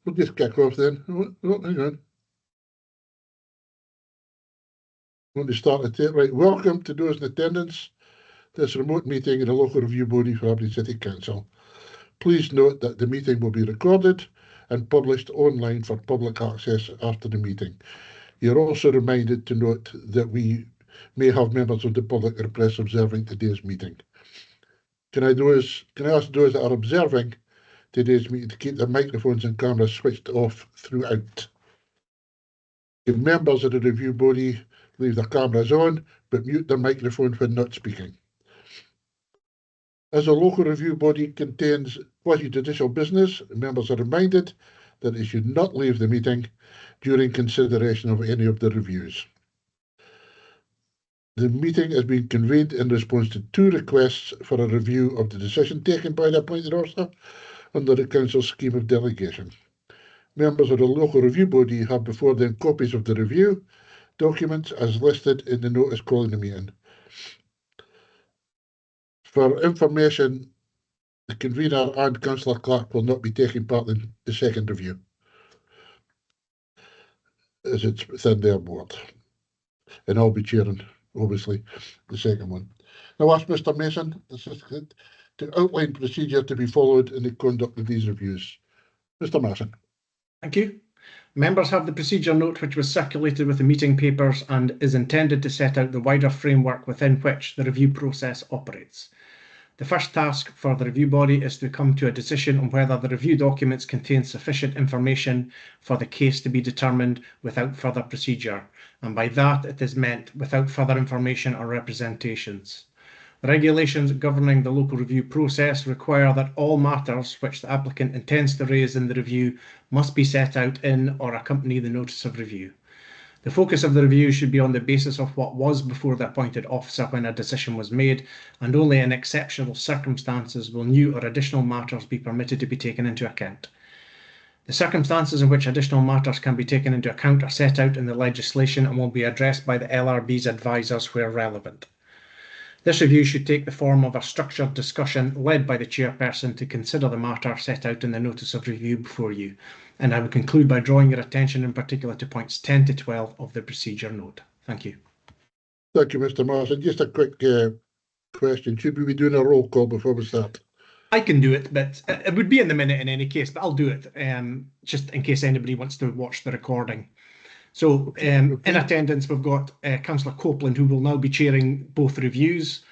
we'll just kick off then. Oh, hang on. I want to start at it. Right, welcome to those in attendance. This remote meeting in the local review body for Aberdeen City Council. Please note that the meeting will be recorded and published online for public access after the meeting. You're also reminded to note that we may have members of the public or press observing today's meeting. Can I ask those that are observing today's meeting to keep their microphones and cameras switched off throughout? If members of the review body leave their cameras on, but mute their microphone when not speaking. As a local review body contains quasi-judicial business, members are reminded that they should not leave the meeting during consideration of any of the reviews. The meeting has been convened in response to 2 requests for a review of the decision taken by the appointed officer under the Council's scheme of delegation. Members of the local review body have before them copies of the review documents as listed in the notice calling the meeting. For information, the convener and Councillor Clark will not be taking part in the second review, as it's within their board. And I'll be chairing, obviously, the second one. Now ask Mr. Mason to outline procedure to be followed in the conduct of these reviews. Mr. Mason. Thank you. Members have the procedure note which was circulated with the meeting papers and is intended to set out the wider framework within which the review process operates. The first task for the review body is to come to a decision on whether the review documents contain sufficient information for the case to be determined without further procedure, and by that it is meant without further information or representations. The regulations governing the local review process require that all matters which the applicant intends to raise in the review must be set out in or accompany the notice of review. The focus of the review should be on the basis of what was before the appointed officer when a decision was made, and only in exceptional circumstances will new or additional matters be permitted to be taken into account. The circumstances in which additional matters can be taken into account are set out in the legislation and will be addressed by the LRB's advisors where relevant. This review should take the form of a structured discussion led by the chairperson to consider the matter set out in the notice of review before you. And I will conclude by drawing your attention in particular to points 10 to 12 of the procedure note. Thank you. Thank you, Mr. Mason. Just a quick question. Should we be doing a roll call before we start? I can do it, but it would be in the minute in any case, but I'll do it just in case anybody wants to watch the recording. So in attendance, we've got Councillor Copeland, who will now be chairing both reviews.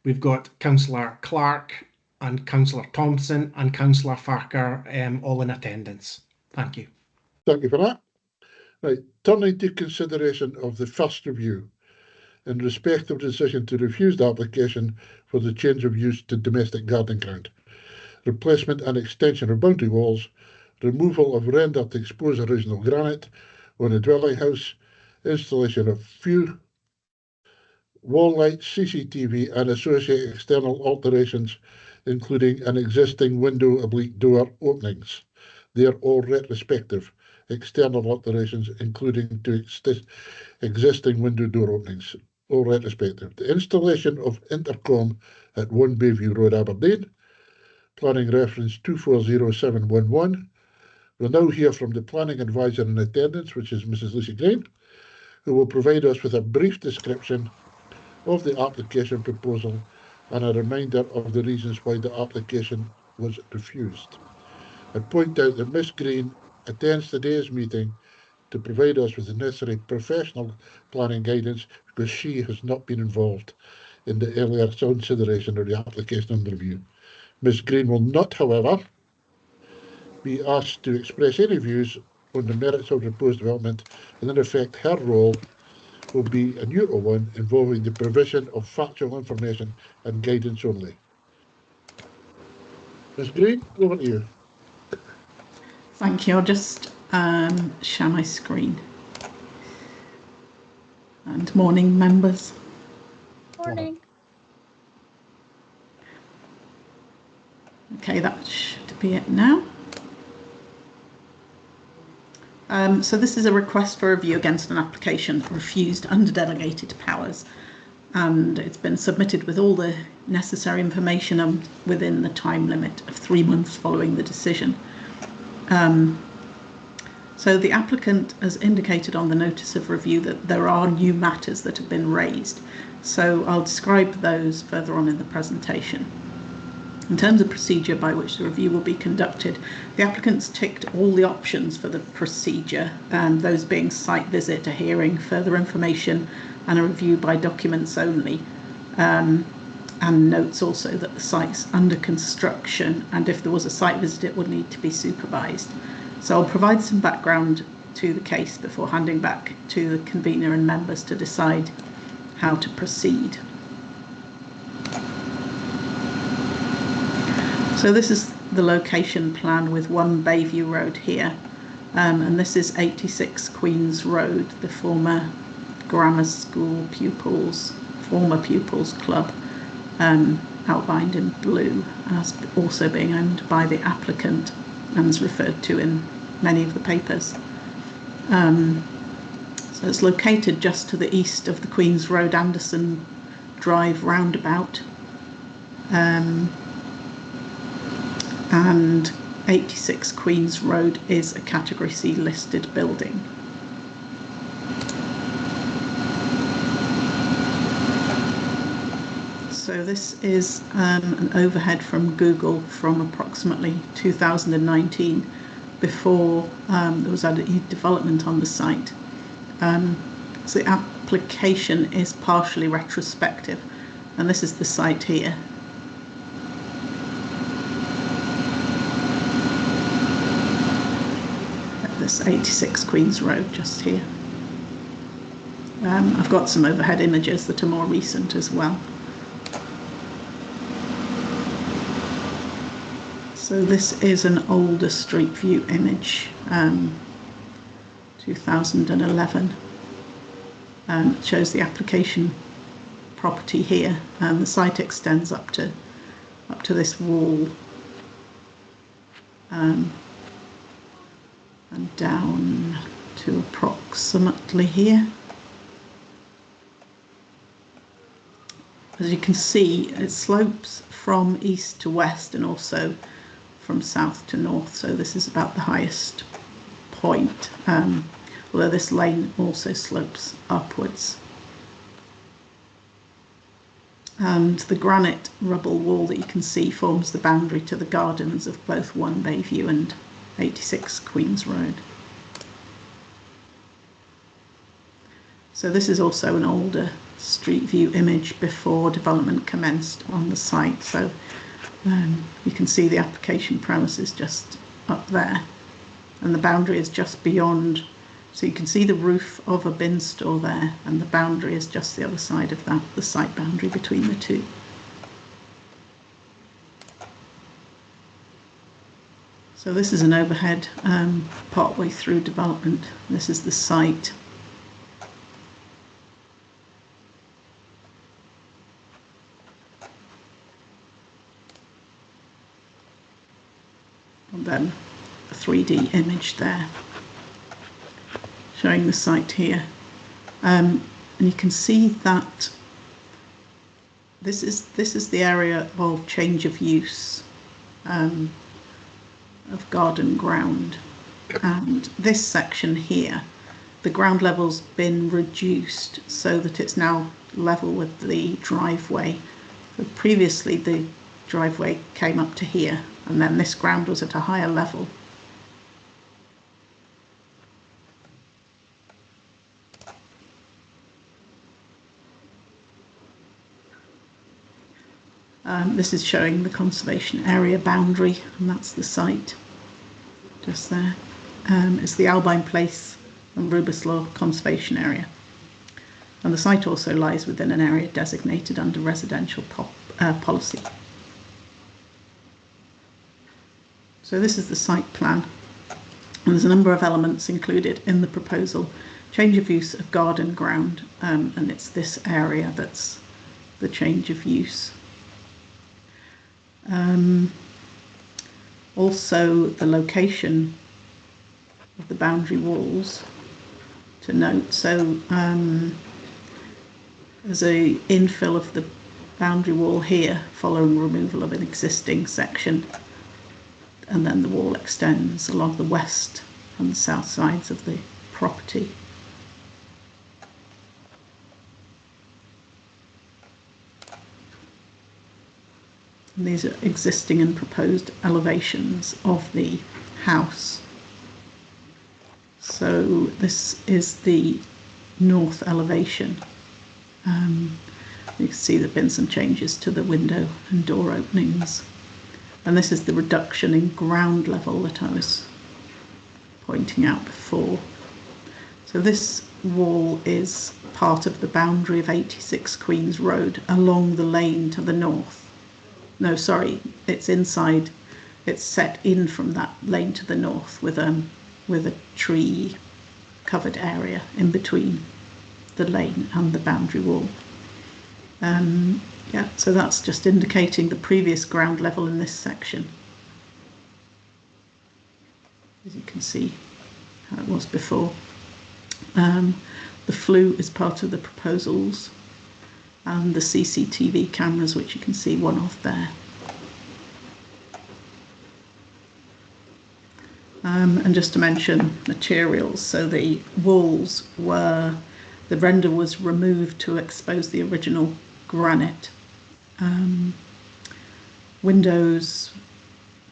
We've got Councillor Clark and Councillor Thompson and Councillor Farker all in attendance. Thank you. Thank you for that. Right, turning to consideration of the first review in respect of the decision to refuse the application for the change of use to domestic gardening ground, replacement and extension of boundary walls, removal of rendered exposed original granite on a dwelling house, installation of few wall lights, CCTV and associated external alterations, including an existing window/door openings. They are all retrospective. External alterations, including to existing window/door openings, all retrospective. The installation of intercom at 1 Bayview Road, Aberdeen, planning reference 240711. We'll now hear from the planning advisor in attendance, which is Mrs. Lucy Green, who will provide us with a brief description of the application proposal and a reminder of the reasons why the application was refused. I point out that Ms. Green attends today's meeting to provide us with the necessary professional planning guidance because she has not been involved in the earlier consideration of the application under review. Ms. Green will not, however, be asked to express any views on the merits of the proposed development, and in effect her role will be a neutral one involving the provision of factual information and guidance only. Ms. Green, over to you. Thank you. I'll just share my screen. And morning, members. Morning. Okay, that should be it now. So this is a request for review against an application refused under delegated powers, and it's been submitted with all the necessary information within the time limit of 3 months following the decision. So the applicant has indicated on the notice of review that there are new matters that have been raised. So I'll describe those further on in the presentation. In terms of procedure by which the review will be conducted, the applicant's ticked all the options for the procedure, those being site visit, a hearing, further information, and a review by documents only. And notes also that the site's under construction, and if there was a site visit, it would need to be supervised. So I'll provide some background to the case before handing back to the convener and members to decide how to proceed. So this is the location plan with 1 Bayview Road here, and this is 86 Queen's Road, the former grammar school pupils, former pupils club, outlined in blue, as also being owned by the applicant and is referred to in many of the papers. So it's located just to the east of the Queen's Road Anderson Drive roundabout, and 86 Queen's Road is a Category C listed building. So this is an overhead from Google from approximately 2019, before there was any development on the site. So the application is partially retrospective, and this is the site here. At this 86 Queen's Road, just here. I've got some overhead images that are more recent as well. So this is an older Street View image, 2011. It shows the application property here, and the site extends up to this wall, and down to approximately here. As you can see, it slopes from east to west and also from south to north, so this is about the highest point, although this lane also slopes upwards. And the granite rubble wall that you can see forms the boundary to the gardens of both 1 Bayview and 86 Queen's Road. So this is also an older Street View image before development commenced on the site. So you can see the application premises just up there, and the boundary is just beyond. So you can see the roof of a bin store there, and the boundary is just the other side of that, the site boundary between the two. So this is an overhead partway through development. This is the site. And then a 3D image there showing the site here, and you can see that this is the area of change of use of garden ground, and this section here, the ground level's been reduced so that it's now level with the driveway. But previously the driveway came up to here, and then this ground was at a higher level. This is showing the conservation area boundary, and that's the site just there. It's the Albine Place and Rubislaw Conservation Area. And the site also lies within an area designated under residential policy. So this is the site plan, and there's a number of elements included in the proposal. Change of use of garden ground, and it's this area that's the change of use. Also the location of the boundary walls to note. So there's a infill of the boundary wall here following removal of an existing section, and then the wall extends along the west and the south sides of the property. And these are existing and proposed elevations of the house. So this is the north elevation. You can see there have been some changes to the window and door openings. And this is the reduction in ground level that I was pointing out before. So this wall is part of the boundary of 86 Queen's Road along the lane to the north. No, sorry, it's inside. It's set in from that lane to the north with a tree covered area in between the lane and the boundary wall. Yeah, so that's just indicating the previous ground level in this section. As you can see how it was before. The flue is part of the proposals, and the CCTV cameras, which you can see one of there. And just to mention materials, so the walls were, the render was removed to expose the original granite. Windows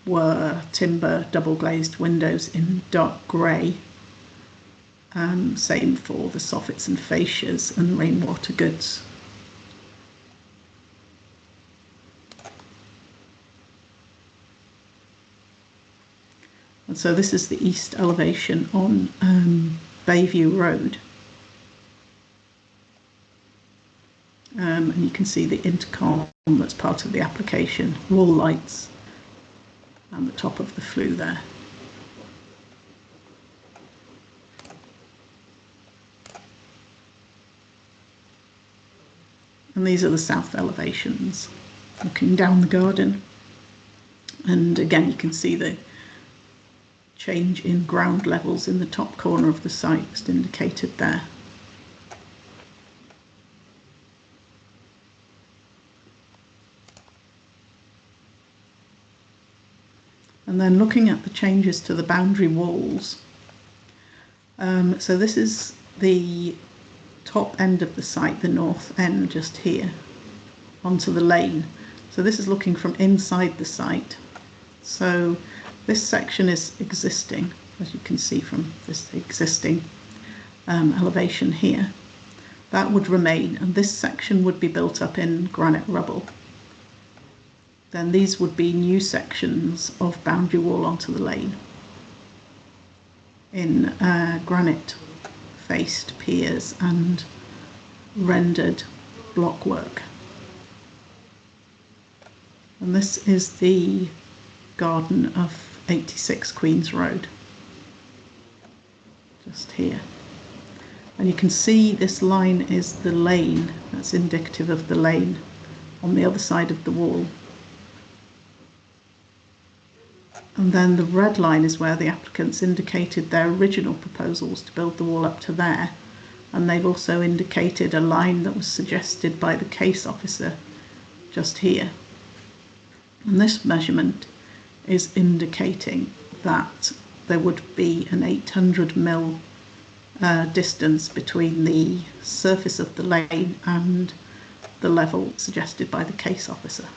were timber double glazed windows in dark grey. Same for the soffits and fascias and rainwater goods. And so this is the east elevation on Bayview Road. And you can see the intercom that's part of the application, wall lights, and the top of the flue there. And these are the south elevations, looking down the garden. And again, you can see the change in ground levels in the top corner of the site just indicated there. And then looking at the changes to the boundary walls. So this is the top end of the site, the north end just here, onto the lane. So this is looking from inside the site. So this section is existing, as you can see from this existing elevation here. That would remain, and this section would be built up in granite rubble. Then these would be new sections of boundary wall onto the lane in granite faced piers and rendered blockwork. And this is the garden of 86 Queen's Road, just here. And you can see this line is the lane, that's indicative of the lane on the other side of the wall. And then the red line is where the applicants indicated their original proposals to build the wall up to there. And they've also indicated a line that was suggested by the case officer just here. And this measurement is indicating that there would be an 800mm distance between the surface of the lane and the level suggested by the case officer.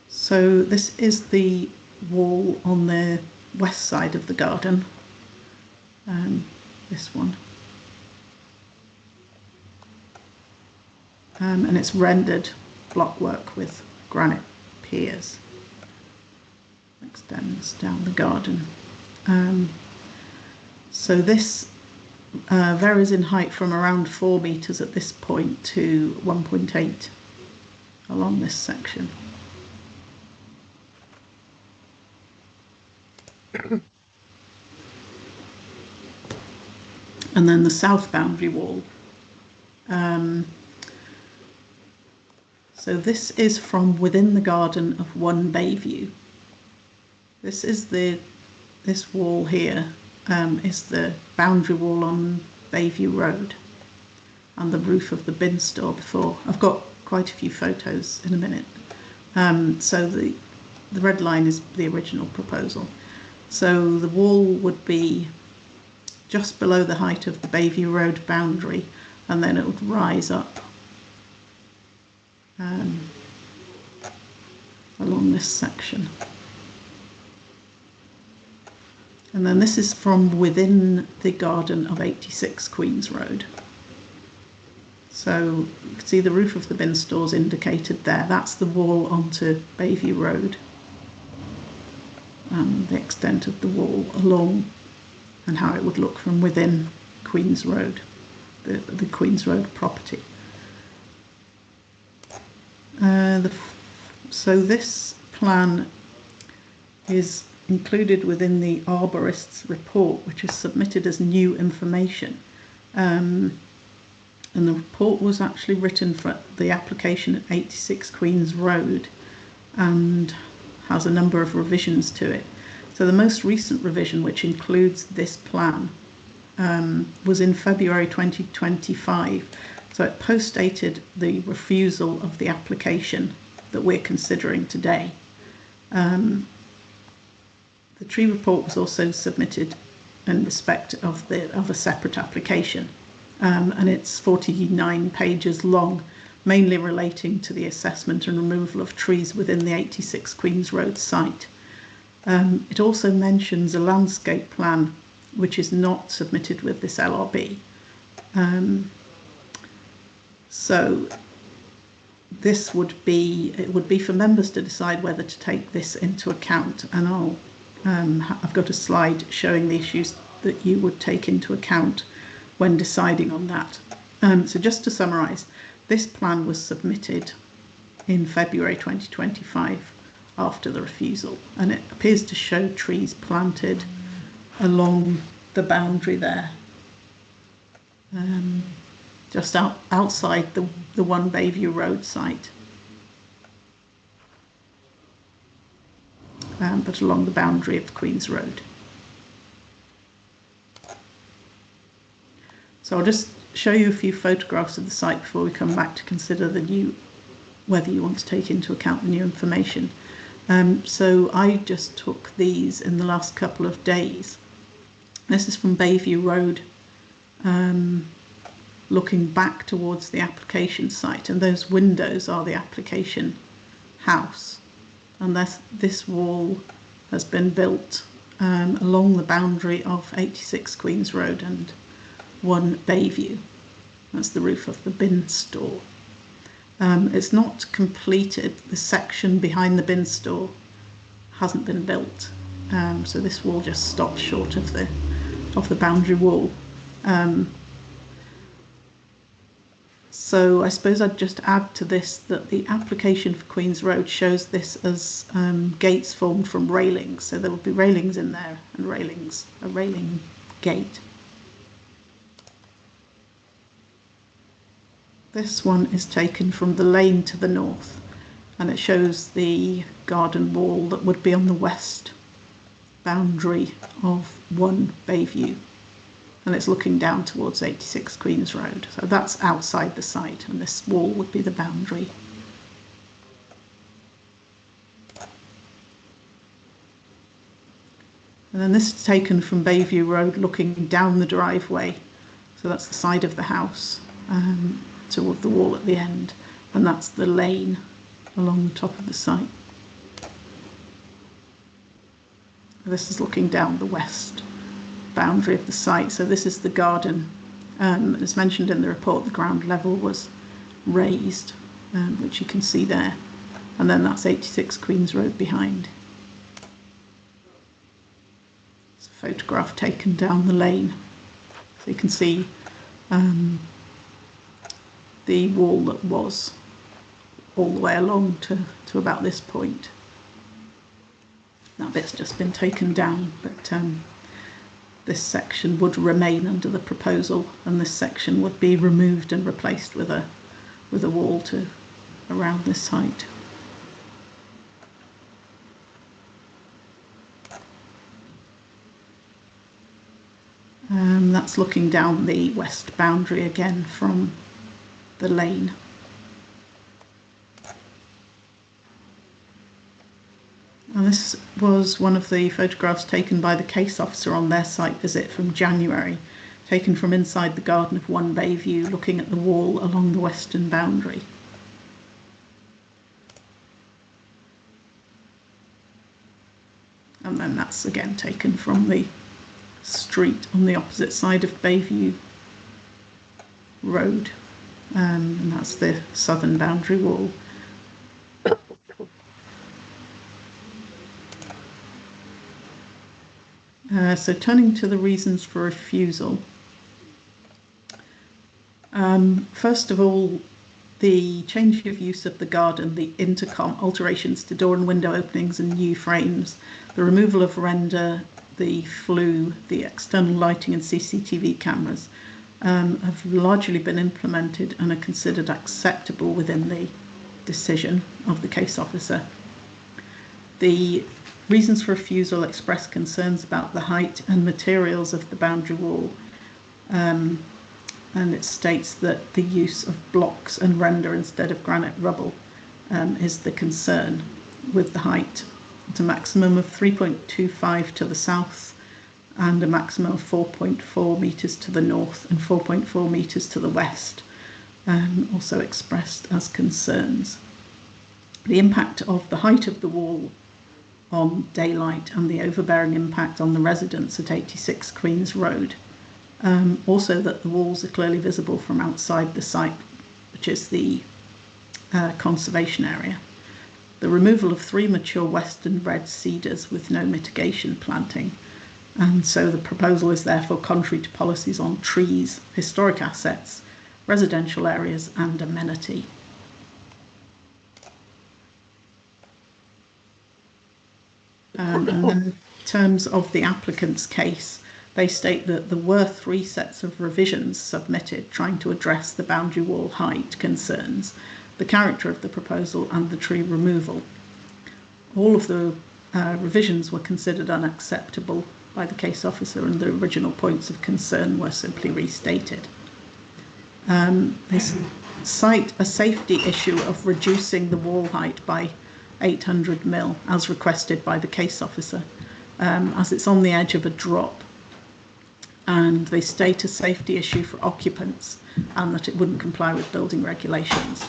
So this is the wall on the west side of the garden, this one. And it's rendered blockwork with granite piers. Extends down the garden. So this varies in height from around 4 meters at this point to 1.8 along this section. And then the south boundary wall. So this is from within the garden of 1 Bayview. This is this wall here is the boundary wall on Bayview Road. and the roof of the bin store before. I've got quite a few photos in a minute. So the red line is the original proposal. So the wall would be just below the height of the Bayview Road boundary, and then it would rise up along this section. And then this is from within the garden of 86 Queen's Road. So you can see the roof of the bin stores indicated there. That's the wall onto Bayview Road. And the extent of the wall along and how it would look from within Queen's Road, the Queen's Road property. So this plan is included within the arborist's report, which is submitted as new information. And the report was actually written for the application at 86 Queen's Road and has a number of revisions to it. So the most recent revision, which includes this plan, was in February 2025. So it post-dated the refusal of the application that we're considering today. The tree report was also submitted in respect of a separate application, and it's 49 pages long, mainly relating to the assessment and removal of trees within the 86 Queen's Road site. It also mentions a landscape plan which is not submitted with this LRB. So this would be for members to decide whether to take this into account, and I've got a slide showing the issues that you would take into account when deciding on that. So just to summarise, this plan was submitted in February 2025 after the refusal, and it appears to show trees planted along the boundary there, just outside the One Bayview Road site, but along the boundary of Queen's Road. So I'll just show you a few photographs of the site before we come back to consider whether you want to take into account the new information. So I just took these in the last couple of days. This is from Bayview Road, looking back towards the application site, and those windows are the application house. And this wall has been built along the boundary of 86 Queen's Road and One Bayview. That's the roof of the bin store. It's not completed. The section behind the bin store hasn't been built, so this wall just stops short of the boundary wall. So I suppose I'd just add to this that the application for Queen's Road shows this as gates formed from railings. So there will be railings in there and a railing gate. This one is taken from the lane to the north, and it shows the garden wall that would be on the west boundary of One Bayview, and it's looking down towards 86 Queen's Road. So that's outside the site, and this wall would be the boundary. And then this is taken from Bayview Road looking down the driveway. So that's the side of the house, toward the wall at the end, and that's the lane along the top of the site. This is looking down the west boundary of the site. So this is the garden. As mentioned in the report, the ground level was raised, which you can see there, and then that's 86 Queen's Road behind. It's a photograph taken down the lane, so you can see the wall that was all the way along to about this point. That bit's just been taken down, but this section would remain under the proposal, and this section would be removed and replaced with a wall around this height. That's looking down the west boundary again from the lane. And this was one of the photographs taken by the case officer on their site visit from January, taken from inside the garden of One Bayview, looking at the wall along the western boundary. And then that's again taken from the street on the opposite side of Bayview Road, and that's the southern boundary wall. So turning to the reasons for refusal. First of all, the change of use of the garden, the intercom, alterations to door and window openings and new frames, the removal of render, the flue, the external lighting and CCTV cameras have largely been implemented and are considered acceptable within the decision of the case officer. The reasons for refusal express concerns about the height and materials of the boundary wall, and it states that the use of blocks and render instead of granite rubble is the concern, with the height at a maximum of 3.25 to the south and a maximum of 4.4 metres to the north and 4.4 metres to the west, also expressed as concerns. The impact of the height of the wall on daylight and the overbearing impact on the residents at 86 Queen's Road. Also that the walls are clearly visible from outside the site, which is the conservation area. The removal of 3 mature western red cedars with no mitigation planting. And so the proposal is therefore contrary to policies on trees, historic assets, residential areas and amenity. And then in terms of the applicant's case, they state that there were 3 sets of revisions submitted trying to address the boundary wall height concerns, the character of the proposal and the tree removal. All of the revisions were considered unacceptable by the case officer and the original points of concern were simply restated. They cite a safety issue of reducing the wall height by 800 mil as requested by the case officer, as it's on the edge of a drop, and they state a safety issue for occupants and that it wouldn't comply with building regulations.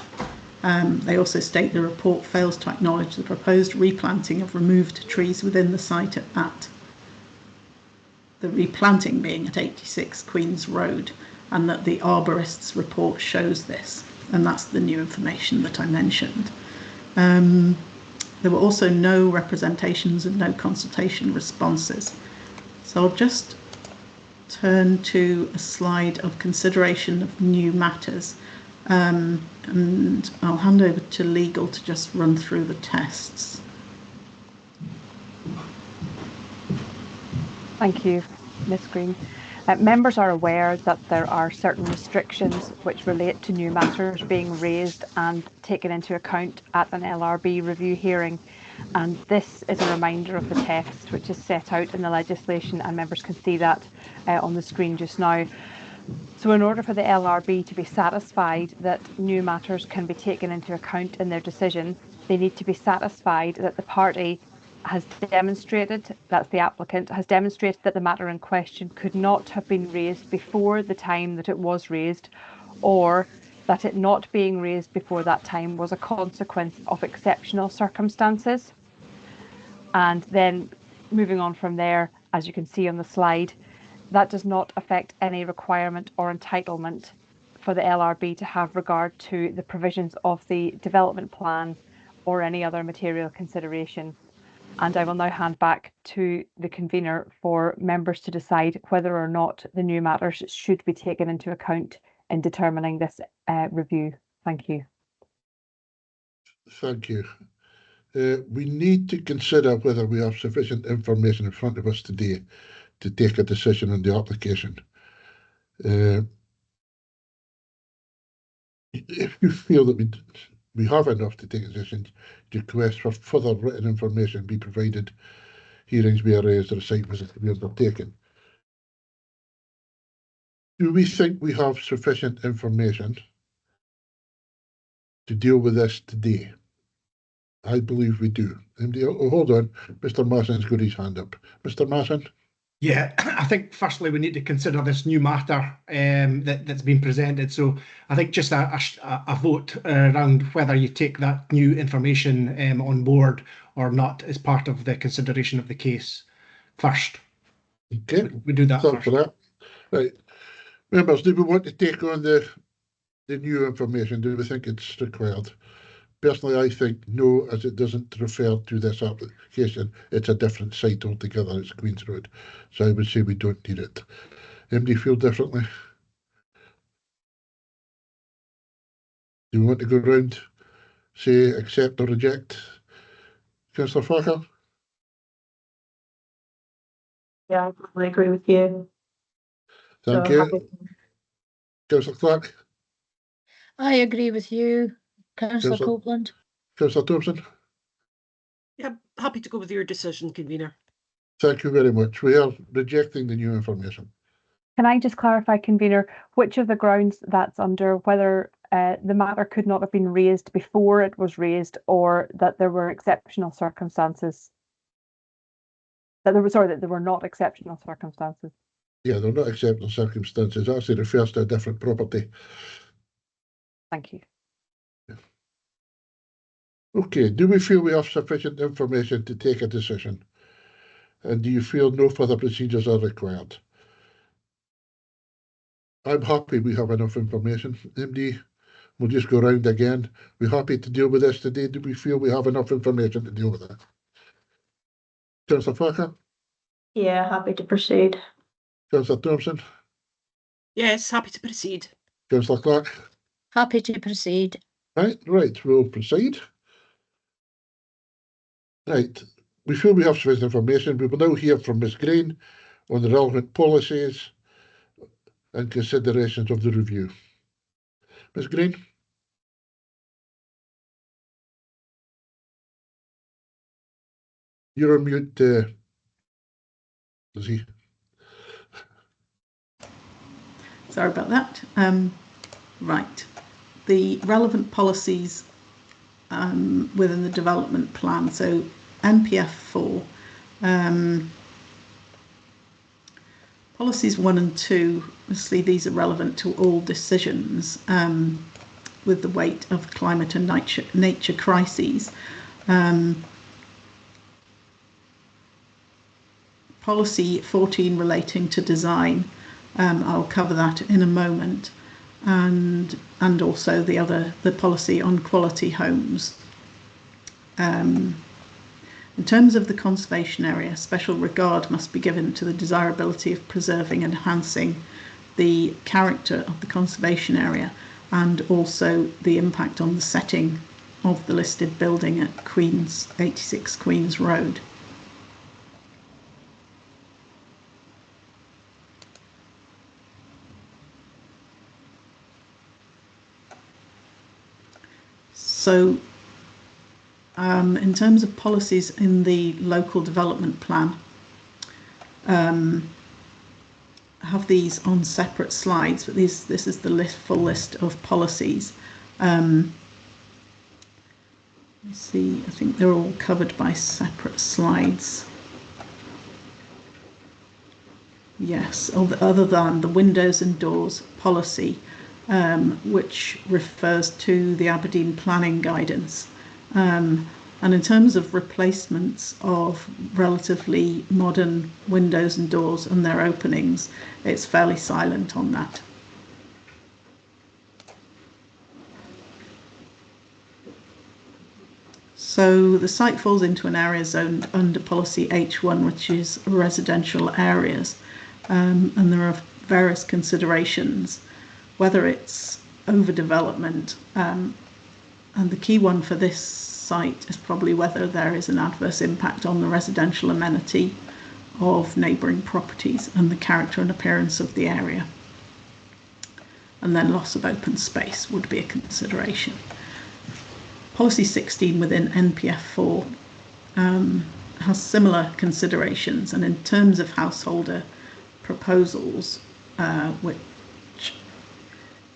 They also state the report fails to acknowledge the proposed replanting of removed trees within the site at the replanting being at 86 Queen's Road, and that the arborist's report shows this, and that's the new information that I mentioned. There were also no representations and no consultation responses. So I'll just turn to a slide of consideration of new matters, and I'll hand over to legal to just run through the tests. Thank you, Ms. Green. Members are aware that there are certain restrictions which relate to new matters being raised and taken into account at an LRB review hearing, and this is a reminder of the text which is set out in the legislation, and members can see that on the screen just now. So in order for the LRB to be satisfied that new matters can be taken into account in their decision, they need to be satisfied that the party has demonstrated, that's the applicant, has demonstrated that the matter in question could not have been raised before the time that it was raised, or that it not being raised before that time was a consequence of exceptional circumstances. And then moving on from there, as you can see on the slide, that does not affect any requirement or entitlement for the LRB to have regard to the provisions of the development plan or any other material consideration. And I will now hand back to the convener for members to decide whether or not the new matters should be taken into account in determining this review. Thank you. Thank you. We need to consider whether we have sufficient information in front of us today to take a decision on the application. If you feel that we have enough to take a decision, request for further written information be provided, hearings be arranged, or a site visit to be undertaken. Do we think we have sufficient information to deal with this today? I believe we do. Hold on, Mr. Marson's got his hand up. Mr. Marson? Yeah, I think firstly we need to consider this new matter that's been presented. So I think just a vote around whether you take that new information on board or not as part of the consideration of the case first. Okay. We do that Thanks first. for that. Right. Members, do we want to take on the new information? Do we think it's required? Personally, I think no, as it doesn't refer to this application. It's a different site altogether. It's Queen's Road. So I would say we don't need it. Anybody feel differently? Do we want to go around, say, accept or reject? Councillor Farquhar? Yeah, I agree with you. Thank So you. happy- Councillor Clark? I agree with you, Councillor Councillor- Copeland. Councillor Thompson? Yeah, happy to go with your decision, convener. Thank you very much. We are rejecting the new information. Can I just clarify, convener, which of the grounds that's under, whether the matter could not have been raised before it was raised, or that there were exceptional circumstances? That there were not exceptional circumstances. Yeah, they're not exceptional circumstances. Actually refers to a different property. Thank you. Okay, do we feel we have sufficient information to take a decision? And do you feel no further procedures are required? I'm happy we have enough information. MD, we'll just go round again. We're happy to deal with this today. Do we feel we have enough information to deal with it? Councillor Farquhar? Yeah, happy to proceed. Councillor Thompson? Yes, happy to proceed. Councillor Clark? Happy to proceed. Right, we'll proceed. Right, we feel we have sufficient information. We will now hear from Ms. Green on the relevant policies and considerations of the review. Ms. Green? You're on mute, Lizzie. Sorry about that. Right. The relevant policies within the development plan. So NPF 4, policies 1 and 2, obviously these are relevant to all decisions with the weight of climate and nature crises. Policy 14 relating to design, I'll cover that in a moment, and also the policy on quality homes. In terms of the conservation area, special regard must be given to the desirability of preserving and enhancing the character of the conservation area, and also the impact on the setting of the listed building at 86 Queen's Road. So in terms of policies in the local development plan, I have these on separate slides, but this is the full list of policies. Let's see, I think they're all covered by separate slides. Yes, other than the windows and doors policy, which refers to the Aberdeen planning guidance. And in terms of replacements of relatively modern windows and doors and their openings, it's fairly silent on that. So the site falls into an area zoned under policy H1, which is residential areas, and there are various considerations, whether it's overdevelopment, and the key one for this site is probably whether there is an adverse impact on the residential amenity of neighbouring properties and the character and appearance of the area. And then loss of open space would be a consideration. Policy 16 within NPF 4 has similar considerations, and in terms of householder proposals,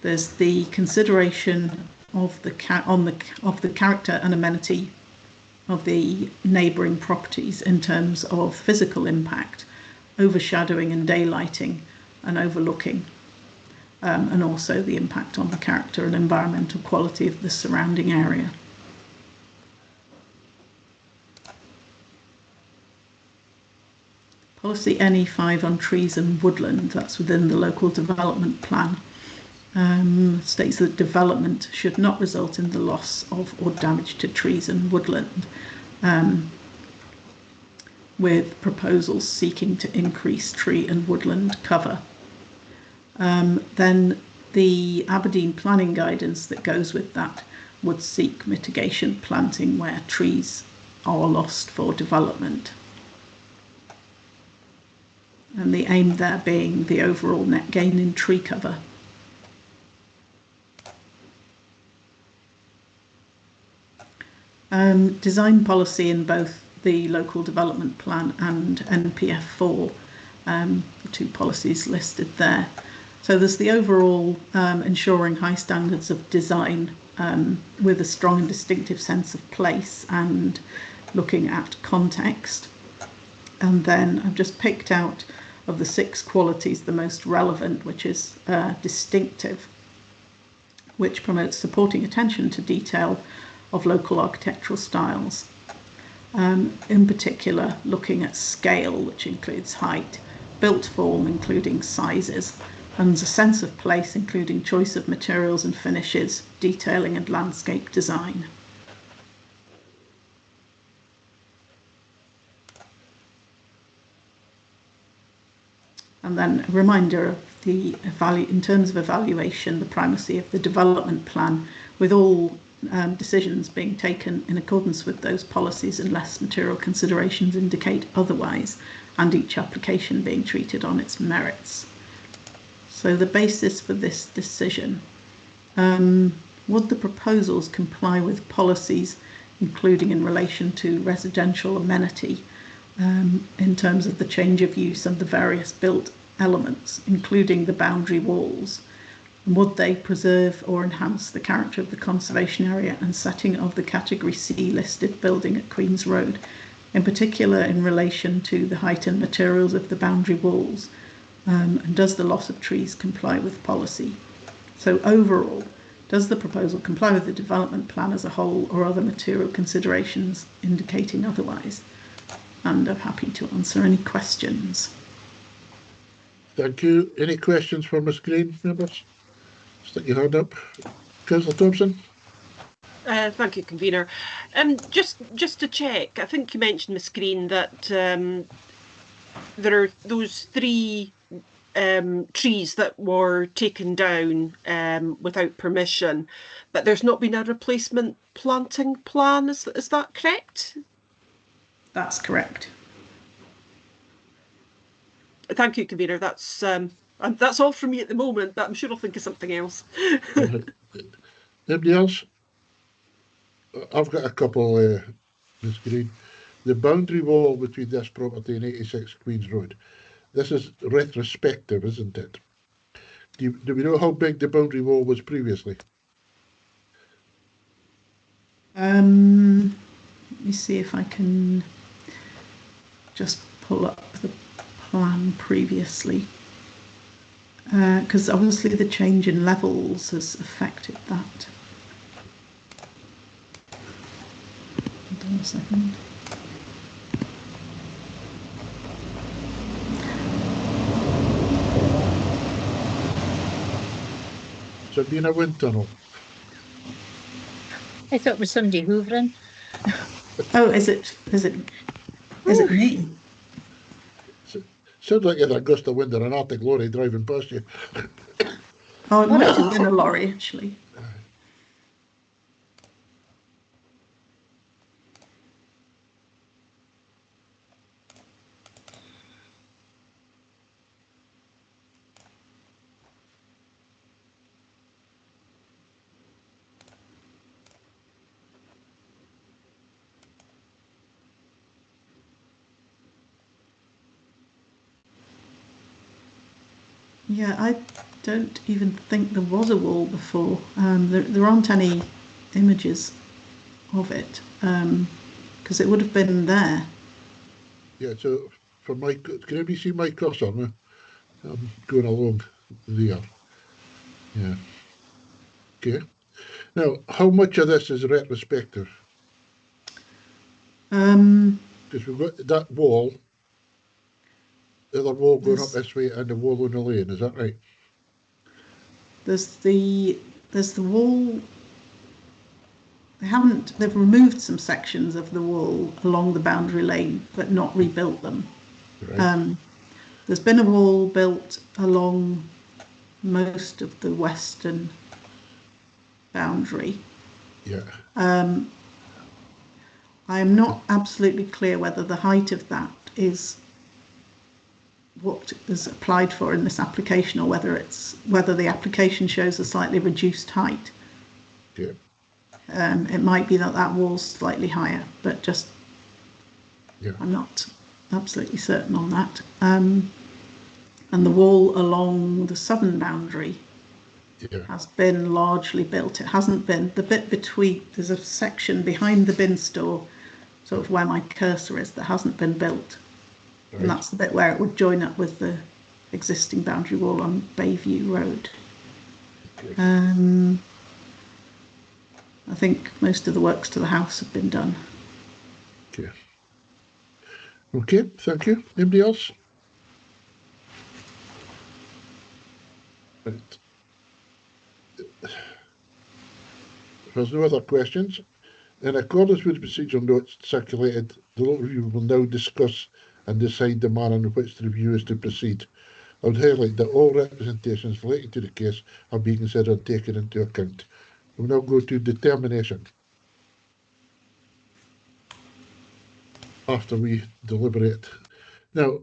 There's the consideration of the character and amenity of the neighbouring properties in terms of physical impact, overshadowing and daylighting and overlooking, and also the impact on the character and environmental quality of the surrounding area. Policy NE5 on trees and woodland, that's within the local development plan, states that development should not result in the loss of or damage to trees and woodland, with proposals seeking to increase tree and woodland cover. Then the Aberdeen planning guidance that goes with that would seek mitigation planting where trees are lost for development. And the aim there being the overall net gain in tree cover. Design policy in both the local development plan and NPF4, the two policies listed there. So there's the overall ensuring high standards of design with a strong and distinctive sense of place and looking at context. And then I've just picked out of the 6 qualities the most relevant, which is distinctive, which promotes supporting attention to detail of local architectural styles. In particular, looking at scale, which includes height, built form, including sizes, and a sense of place, including choice of materials and finishes, detailing and landscape design. And then a reminder of the in terms of evaluation, the primacy of the development plan, with all decisions being taken in accordance with those policies unless material considerations indicate otherwise, and each application being treated on its merits. So the basis for this decision, would the proposals comply with policies, including in relation to residential amenity, in terms of the change of use and the various built elements, including the boundary walls? Would they preserve or enhance the character of the conservation area and setting of the Category C listed building at Queen's Road, in particular in relation to the height and materials of the boundary walls? And does the loss of trees comply with policy? So overall, does the proposal comply with the development plan as a whole, or other material considerations indicating otherwise? And I'm happy to answer any questions. Thank you. Any questions for Ms Green, members? Stick your hand up. Councillor Thompson? Thank you, Convener. Just to check, I think you mentioned, Ms Green, that there are those 3 trees that were taken down without permission, but there's not been a replacement planting plan. Is that correct? That's correct. Thank you, Convener. That's all from me at the moment, but I'm sure I'll think of something else. Anybody else? I've got a couple, Ms Green. The boundary wall between this property and 86 Queen's Road. This is retrospective, isn't it? Do we know how big the boundary wall was previously? Let me see if I can just pull up the plan previously, because obviously the change in levels has affected that. Hold on a second. So it'd been a wind tunnel. I thought it was somebody hoovering. Oh, is it me? Sounds like you had a gust of wind or an Arctic lorry driving past you. Oh, it might have been a lorry, actually. Yeah, I don't even think there was a wall before. There aren't any images of it, because it would have been there. Yeah, so for my, can anybody see my cursor? No? I'm going along there. Yeah. Okay. Now, how much of this is retrospective? Because we've got that wall, the other wall going up this way, and the wall on the lane. Is that right? There's the wall. They've removed some sections of the wall along the boundary lane, but not rebuilt them. Right. There's been a wall built along most of the western boundary. Yeah. I am not absolutely clear whether the height of that is what is applied for in this application, or whether the application shows a slightly reduced height. Yeah. It might be that wall's slightly higher, but just I'm not absolutely certain on that. And the wall along the southern boundary has been largely built. It hasn't been, the bit between, there's a section behind the bin store, sort of where my cursor is, that hasn't been built. Right. And that's the bit where it would join up with the existing boundary wall on Bayview Road. Okay. I think most of the works to the house have been done. Okay. Okay, thank you. Anybody else? Right. If there's no other questions, in accordance with the procedural notes circulated, the local review will now discuss and decide the manner in which the review is to proceed. I would highlight that all representations relating to the case are being considered and taken into account. We'll now go to determination. After we deliberate. Now,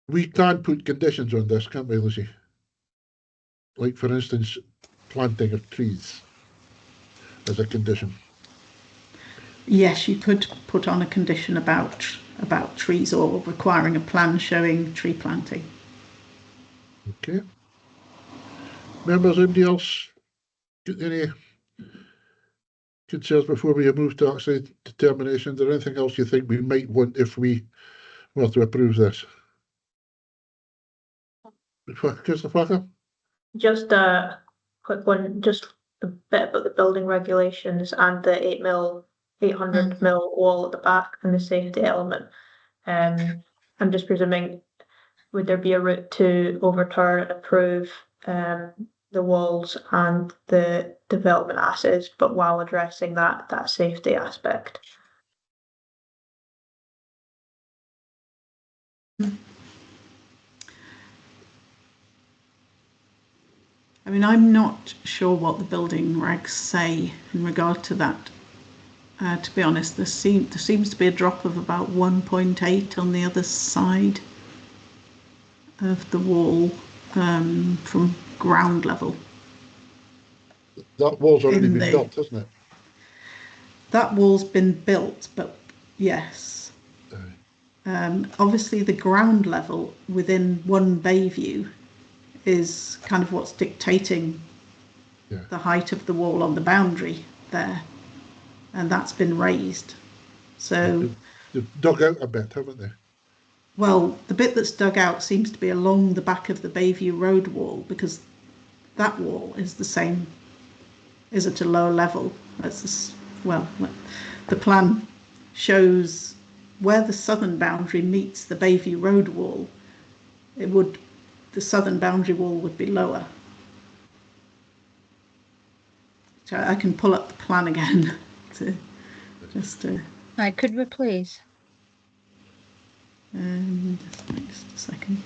we can put conditions on this, can't we, Lucy? Like, for instance, planting of trees as a condition. Yes, you could put on a condition about trees, or requiring a plan showing tree planting. Okay. Members, anybody else got any concerns before we move to actually determination? Is there anything else you think we might want if we were to approve this? Christopher? Just a quick one, just a bit about the building regulations and the 800 mil wall at the back and the safety element. I'm just presuming, would there be a route to overturn and approve the walls and the development assets, but while addressing that safety aspect? I mean, I'm not sure what the building regs say in regard to that. To be honest, there seems to be a drop of about 1.8 on the other side of the wall from ground level. That wall's already been built, hasn't it? That wall's been built, but yes. Obviously, the ground level within one Bayview is kind of what's dictating the height of the wall on the boundary there. And that's been raised. So they've dug out a bit, haven't they? Well, the bit that's dug out seems to be along the back of the Bayview Road wall, because that wall is the same, is at a lower level. That's this, well, the plan shows where the southern boundary meets the Bayview Road wall. The southern boundary wall would be lower. So I can pull up the plan again. Right, could we please? Just a second.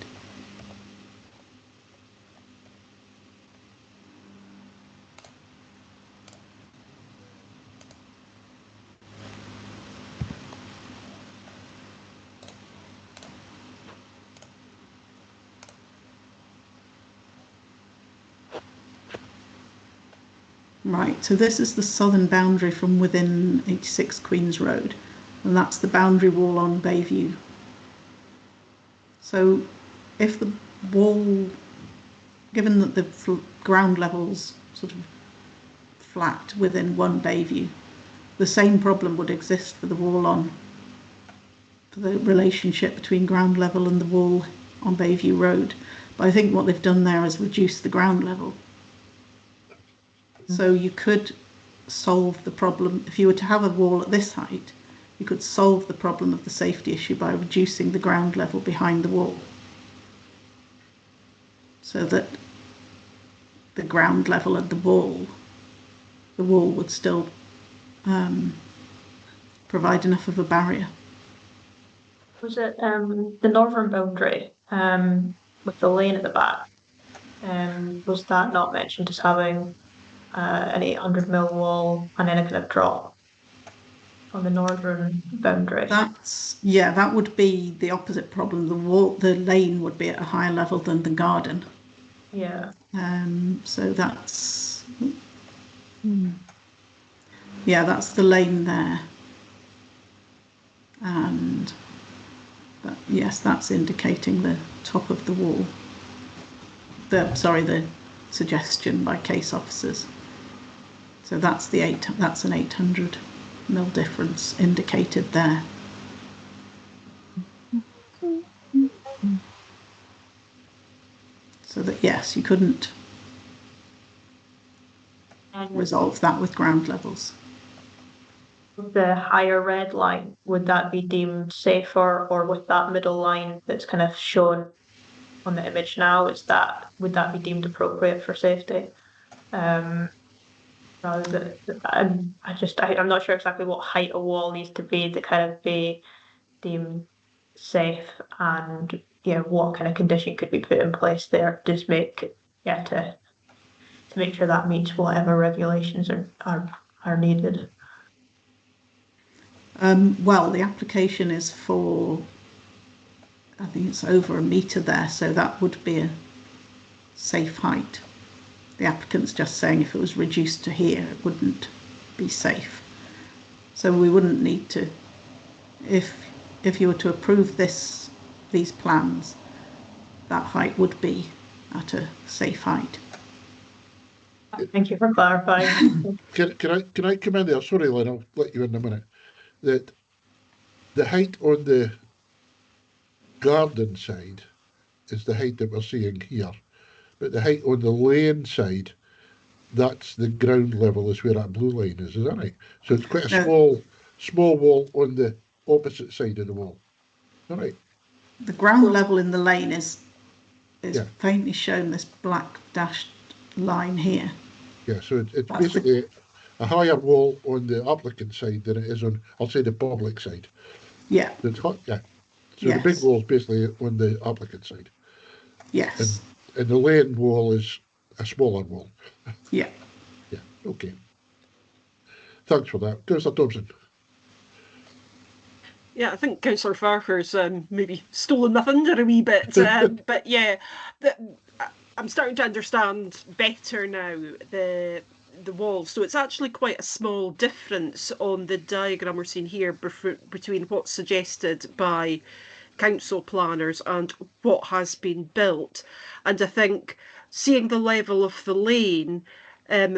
Right, so this is the southern boundary from within 86 Queen's Road, and that's the boundary wall on Bayview. So if the wall given that the ground level's sort of flat within one bay view, the same problem would exist for the wall for the relationship between ground level and the wall on Bayview Road. But I think what they've done there is reduce the ground level. So you could solve the problem. If you were to have a wall at this height, you could solve the problem of the safety issue by reducing the ground level behind the wall, so that the ground level at the wall would still provide enough of a barrier. Was it the northern boundary with the lane at the back? Was that not mentioned as having an 800mm wall and then a kind of drop on the northern boundary? That would be the opposite problem. The lane would be at a higher level than the garden. Yeah. So that's that's the lane there, and yes, that's indicating the top of the wall. The suggestion by case officers. So that's that's an 800mm difference indicated there. So that, yes, you couldn't resolve that with ground levels. The higher red line, would that be deemed safer, or with that middle line that's kind of shown on the image now, would that be deemed appropriate for safety? I'm not sure exactly what height a wall needs to be to kind of be deemed safe, and what kind of condition could be put in place there to make sure that meets whatever regulations are needed. Well, the application is for, I think it's over 1 metre there, so that would be a safe height. The applicant's just saying if it was reduced to here, it wouldn't be safe. So we wouldn't need to, if you were to approve these plans, that height would be at a safe height. Thank you for clarifying. Can I come in there? Sorry, Lynn, I'll let you in a minute. That the height on the garden side is the height that we're seeing here, but the height on the lane side, that's the ground level, is where that blue line is that right? So it's quite a small wall on the opposite side of the wall. All right. The ground level in the lane is faintly shown, this black dashed line here. Yeah, so it's basically a higher wall on the applicant side than it is on, I'll say, the public side. Yeah. So the big wall is basically on the applicant side. Yes. And the lane wall is a smaller wall. Yeah. Yeah, okay. Thanks for that. Councillor Thompson. Yeah, I think Councillor Farquhar's maybe stolen my thunder a wee bit, but yeah, I'm starting to understand better now the walls. So it's actually quite a small difference on the diagram we're seeing here between what's suggested by council planners and what has been built. And I think seeing the level of the lane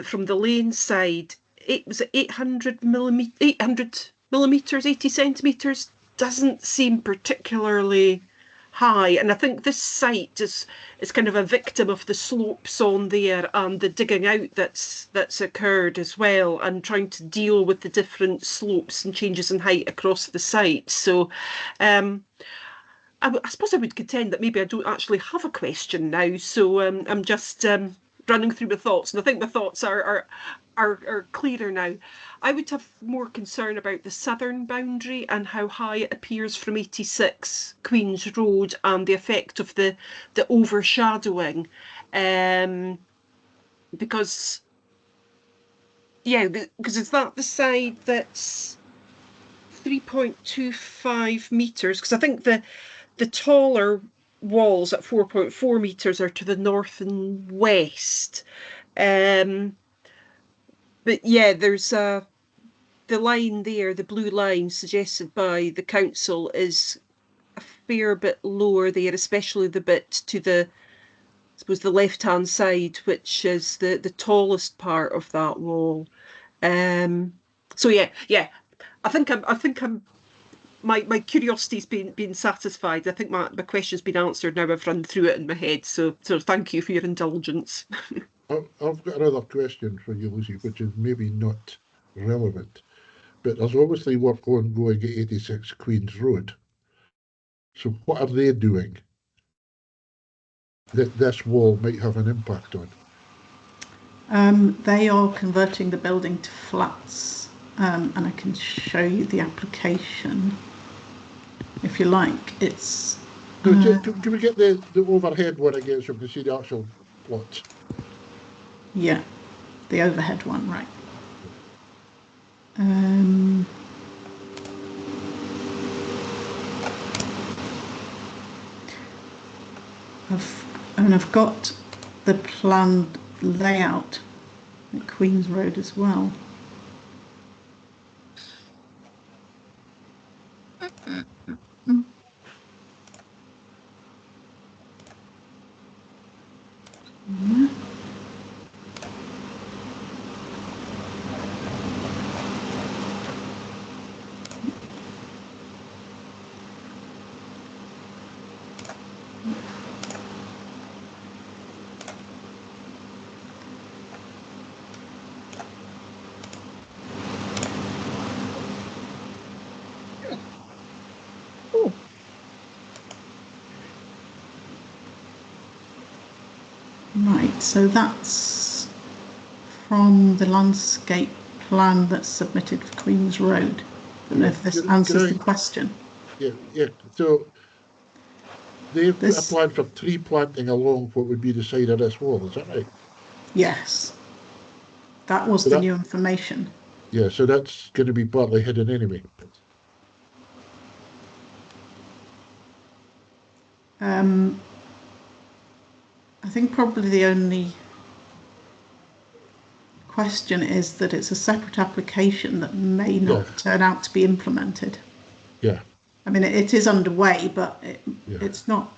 from the lane side, it was 800 millimeters, 80 centimeters, doesn't seem particularly high. And I think this site is kind of a victim of the slopes on there and the digging out that's occurred as well, and trying to deal with the different slopes and changes in height across the site. So I suppose I would contend that maybe I don't actually have a question now, so I'm just running through my thoughts, and I think my thoughts are clearer now. I would have more concern about the southern boundary and how high it appears from 86 Queen's Road and the effect of the overshadowing, because is that the side that's 3.25 meters? Because I think the taller walls at 4.4 meters are to the north and west. But yeah, there's the line there, the blue line suggested by the council, is a fair bit lower there, especially the bit to the suppose the left-hand side, which is the tallest part of that wall. So yeah. I think I'm my curiosity's been satisfied. I think my question's been answered now. I've run through it in my head. So thank you for your indulgence. I've got another question for you, Lucy, which is maybe not relevant, but there's obviously work ongoing at 86 Queen's Road. So what are they doing that this wall might have an impact on? They are converting the building to flats, and I can show you the application if you like. It's. Can we get the overhead one again so we can see the actual plot? Yeah, the overhead one, right. I've got the planned layout at Queen's Road as well. Right, so that's from the landscape plan that's submitted for Queen's Road. I don't know if this answers the question. Yeah. So they've applied for tree planting along what would be the side of this wall, is that right? Yes. That was the new information. Yeah, so that's going to be partly hidden anyway. I think probably the only question is that it's a separate application that may not turn out to be implemented. Yeah. I mean, it is underway, but it's not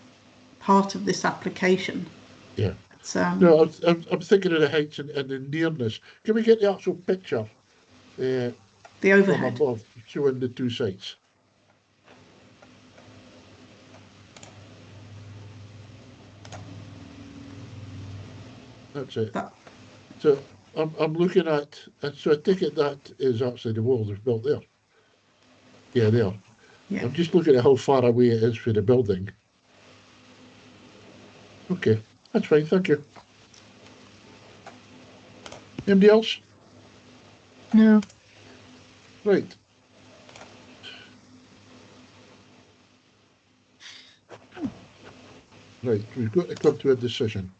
part of this application. Yeah. No, I'm thinking of the heights and the nearness. Can we get the actual picture? The overhead. From above, showing the two sites. That's it. So I'm looking at, and so I take it that is actually the wall that's built there. Yeah, there. Yeah. I'm just looking at how far away it is from the building. Okay, that's fine, thank you. Anybody else? No. Right. Right, we've got to come to a decision.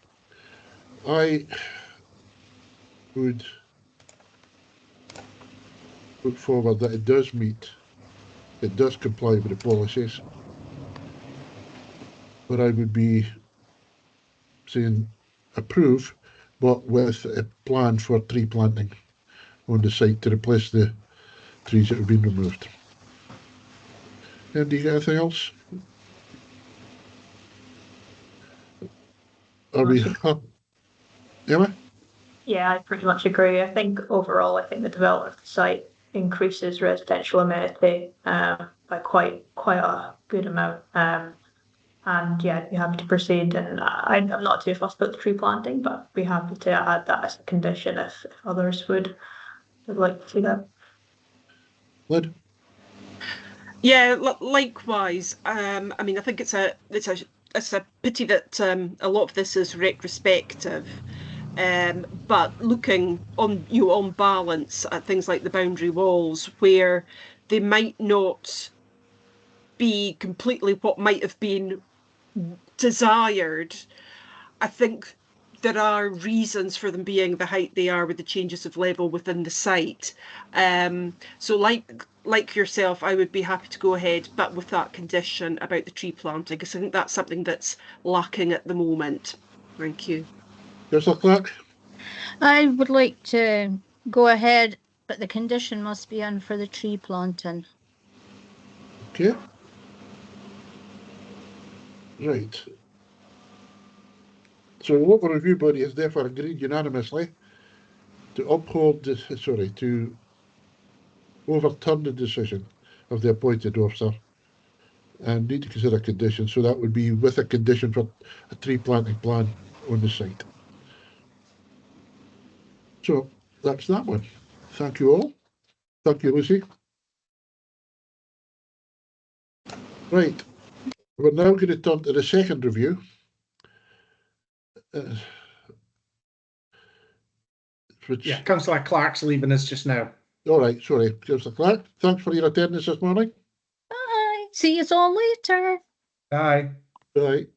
I would put forward that it does comply with the policies. But I would be saying approve, but with a plan for tree planting on the site to replace the trees that have been removed. And do you got anything else? Are we Emma? Yeah, I pretty much agree. I think overall, I think the development of the site increases residential amenity by quite a good amount. And yeah, I'd be happy to proceed. And I'm not too fussed about the tree planting, but I'd be happy to add that as a condition if others would like to see that. Lyd? Yeah, likewise. I mean, I think it's a pity that a lot of this is retrospective. But looking on balance at things like the boundary walls, where they might not be completely what might have been desired, I think there are reasons for them being the height they are with the changes of level within the site. So like yourself, I would be happy to go ahead, but with that condition about the tree planting, because I think that's something that's lacking at the moment. Thank you. Councillor Clark? I would like to go ahead, but the condition must be in for the tree planting. Okay. Right. So the local review body has therefore agreed unanimously to to overturn the decision of the appointed officer and need to consider conditions. So that would be with a condition for a tree planting plan on the site. So that's that one. Thank you all. Thank you, Lucy. Right. We're now going to turn to the second review. Yeah, Councillor Clark's leaving us just now. All right, sorry, Councillor Clark. Thanks for your attendance this morning. Bye. See you all later. Bye. Right.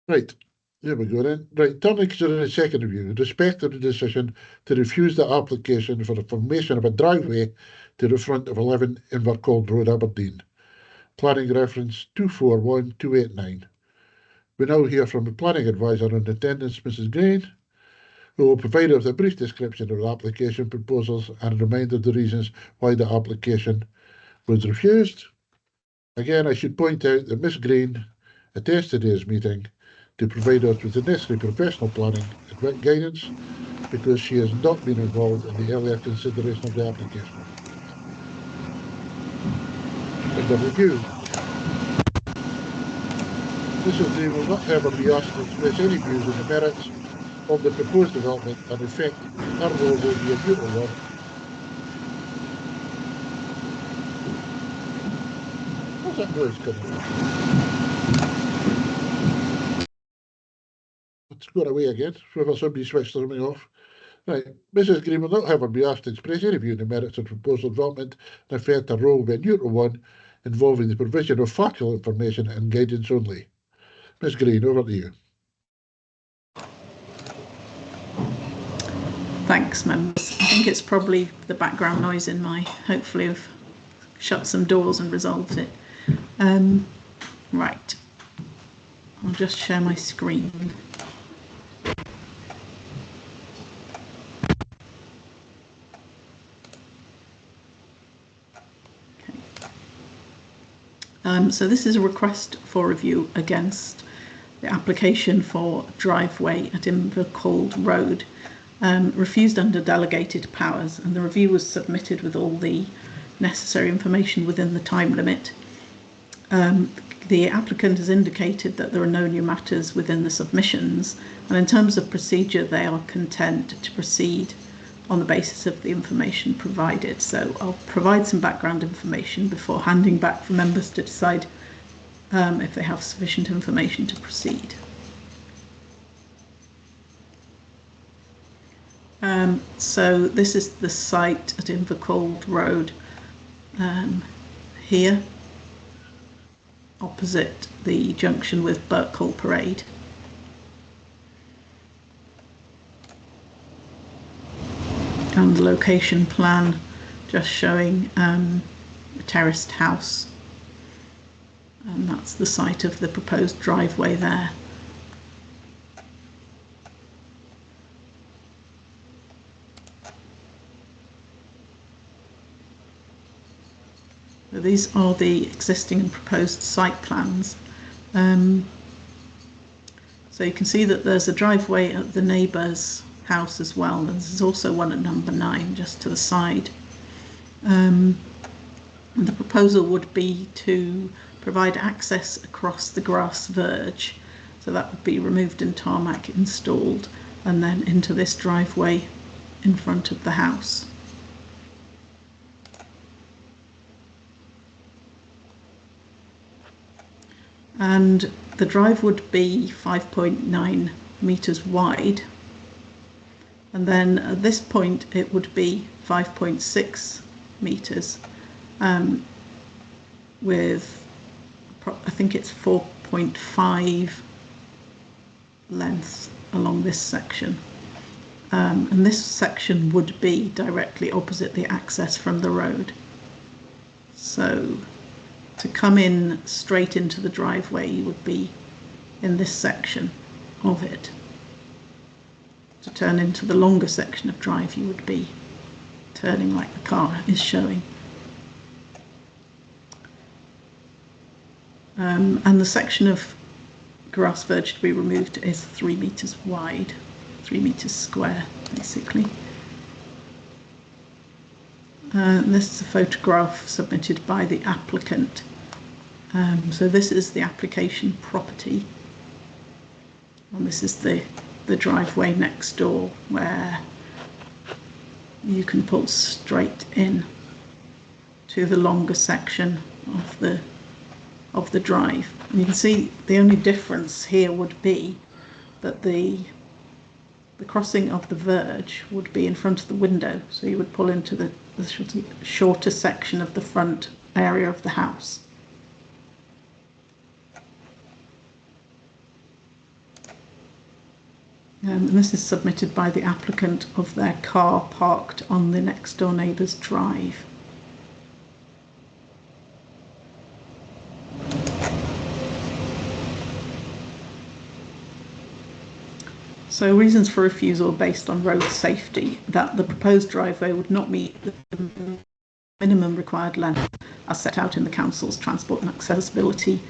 Right. There we go then. Right, turning to the second review. In respect of the decision to refuse the application for the formation of a driveway to the front of 11 Invercold Road, Aberdeen. Planning reference 241289. We now hear from the planning advisor on attendance, Mrs. Green, who will provide us a brief description of the application proposals and a reminder of the reasons why the application was refused. Again, I should point out that Ms. Green attends today's meeting to provide us with the necessary professional planning and guidance because she has not been involved in the earlier consideration of the application. In the review, Mrs. Green will not ever be asked to express any views on the merits of the proposed development, and in fact, her role will be a neutral one. What's that noise coming from? It's gone away again, whether somebody switched something off. Right, Mrs. Green will not ever be asked to express any view on the merits of the proposed development, and in fact, her role will be a neutral one, involving the provision of factual information and guidance only. Ms. Green, over to you. Thanks, members. I think it's probably the background noise in my, hopefully I've shut some doors and resolved it. Right, I'll just share my screen. So this is a request for review against the application for driveway at Invercold Road, refused under delegated powers, and the review was submitted with all the necessary information within the time limit. The applicant has indicated that there are no new matters within the submissions, and in terms of procedure they are content to proceed on the basis of the information provided. So I'll provide some background information before handing back for members to decide if they have sufficient information to proceed. So this is the site at Invercold Road here, opposite the junction with Birkhall Parade. And the location plan just showing a terraced house, and that's the site of the proposed driveway there. So these are the existing and proposed site plans. So you can see that there's a driveway at the neighbour's house as well, and there's also one at number 9 just to the side. And the proposal would be to provide access across the grass verge, so that would be removed and tarmac installed, and then into this driveway in front of the house. And the drive would be 5.9 metres wide, and then at this point it would be 5.6 metres with, I think it's 4.5 length along this section, and this section would be directly opposite the access from the road. So to come in straight into the driveway, you would be in this section of it. To turn into the longer section of drive, you would be turning like the car is showing. And the section of grass verge to be removed is 3 metres wide, 3 metres square, basically. This is a photograph submitted by the applicant. So this is the application property, and this is the driveway next door where you can pull straight in to the longer section of the drive. And you can see the only difference here would be that the crossing of the verge would be in front of the window, so you would pull into the shorter section of the front area of the house. And this is submitted by the applicant of their car parked on the next door neighbour's drive. So reasons for refusal based on road safety: that the proposed driveway would not meet the minimum required length as set out in the council's transport and accessibility